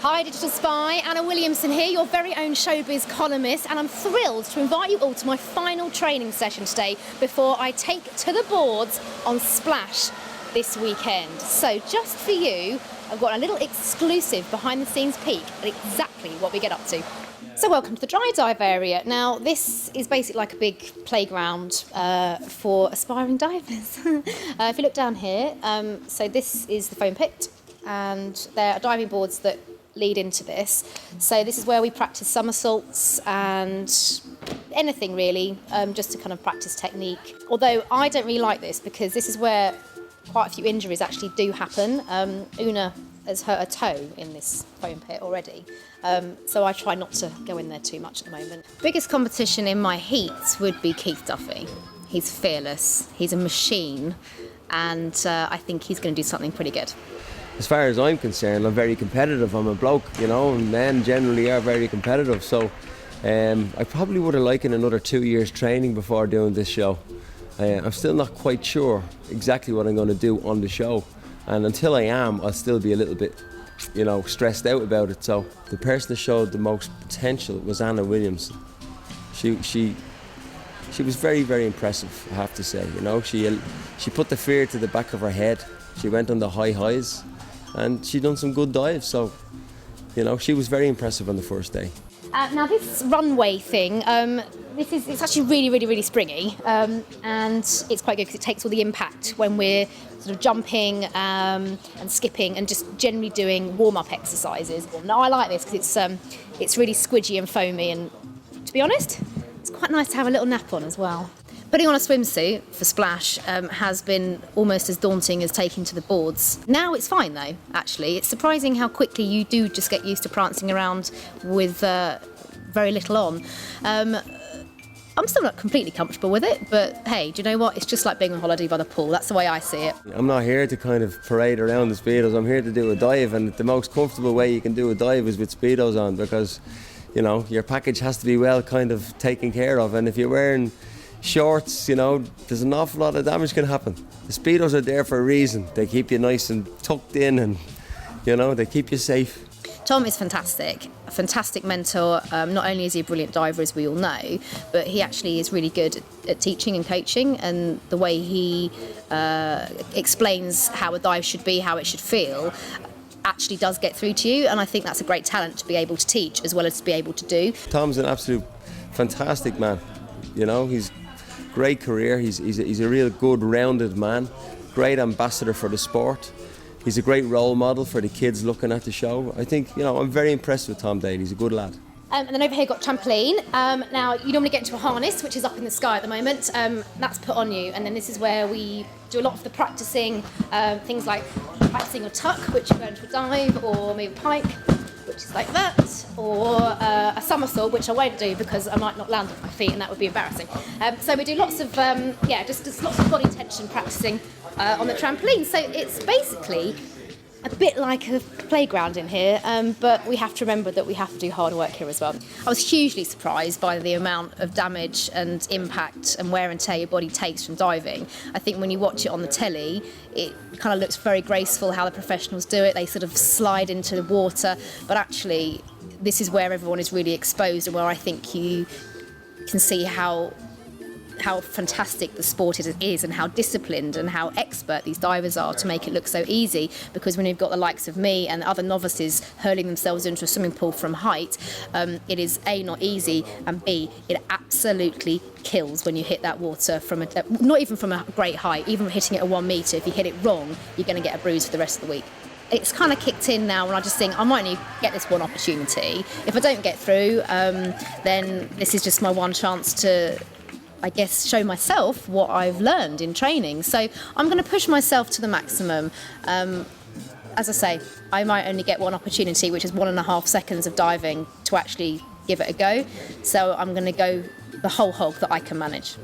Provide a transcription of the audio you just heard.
Hi Digital Spy, Anna Williamson here, your very own showbiz columnist, and I'm thrilled to invite you all to my final training session today before I take to the boards on Splash this weekend. So just for you, I've got a little exclusive behind the scenes peek at exactly what we get up to. So welcome to the dry dive area. Now this is basically like a big playground for aspiring divers. If you look down here, so this is the foam pit, and there are diving boards that lead into this. So this is where we practice somersaults and anything really, just to kind of practice technique. Although I don't really like this because this is where quite a few injuries actually do happen. Una has hurt a toe in this foam pit already. So I try not to go in there too much at the moment. Biggest competition in my heats would be Keith Duffy. He's fearless, he's a machine, and I think he's going to do something pretty good. As far as I'm concerned, I'm very competitive. I'm a bloke, you know, and men generally are very competitive. So I probably would have liked another 2 years training before doing this show. I'm still not quite sure exactly what I'm going to do on the show. And until I am, I'll still be a little bit, you know, stressed out about it. So the person that showed the most potential was Anna Williamson. She was very, very impressive, I have to say. You know, she put the fear to the back of her head. She went on the high highs. And she done some good dives, so you know she was very impressive on the first day. Now this runway thing, it's actually really springy, and it's quite good because it takes all the impact when we're sort of jumping and skipping and just generally doing warm-up exercises. Now I like this because it's really squidgy and foamy, and to be honest, it's quite nice to have a little nap on as well. Putting on a swimsuit for Splash has been almost as daunting as taking to the boards. Now it's fine though, actually. It's surprising how quickly you do just get used to prancing around with very little on. I'm still not completely comfortable with it, but hey, do you know what? It's just like being on holiday by the pool. That's the way I see it. I'm not here to kind of parade around the Speedos. I'm here to do a dive, and the most comfortable way you can do a dive is with Speedos on, because, you know, your package has to be well kind of taken care of, and if you're wearing shorts, you know, there's an awful lot of damage can happen. The Speedos are there for a reason. They keep you nice and tucked in, and, you know, they keep you safe. Tom is fantastic, a fantastic mentor. Not only is he a brilliant diver, as we all know, but he actually is really good at teaching and coaching, and the way he explains how a dive should be, how it should feel, actually does get through to you, and I think that's a great talent to be able to teach as well as to be able to do. Tom's an absolute fantastic man. You know, he's great career. He's a real good rounded man, great ambassador for the sport. He's a great role model for the kids looking at the show. I think, you know, I'm very impressed with Tom Daly. He's a good lad. And then over here got trampoline. Now you normally get into a harness, which is up in the sky at the moment. That's put on you, and then this is where we do a lot of the practicing, things like practicing a tuck, which you go into a dive, or maybe a pike, which is like that, or a somersault, which I won't do because I might not land on my feet and that would be embarrassing. So we do lots of, just lots of body tension practicing on the trampoline. So it's basically a bit like a playground in here, but we have to remember that we have to do hard work here as well. I was hugely surprised by the amount of damage and impact and wear and tear your body takes from diving. I think when you watch it on the telly, it kind of looks very graceful how the professionals do it. They sort of slide into the water, but actually this is where everyone is really exposed, and where I think you can see how fantastic the sport is and how disciplined and how expert these divers are to make it look so easy. Because when you've got the likes of me and other novices hurling themselves into a swimming pool from height, it is A, not easy, and B, it absolutely kills when you hit that water from not even from a great height, even hitting it at 1 metre. If you hit it wrong, you're going to get a bruise for the rest of the week. It's kind of kicked in now, and I just think I might only get this one opportunity. If I don't get through, then this is just my one chance to, I guess, show myself what I've learned in training. So I'm going to push myself to the maximum. As I say, I might only get one opportunity, which is 1.5 seconds of diving, to actually give it a go. So I'm going to go the whole hog that I can manage.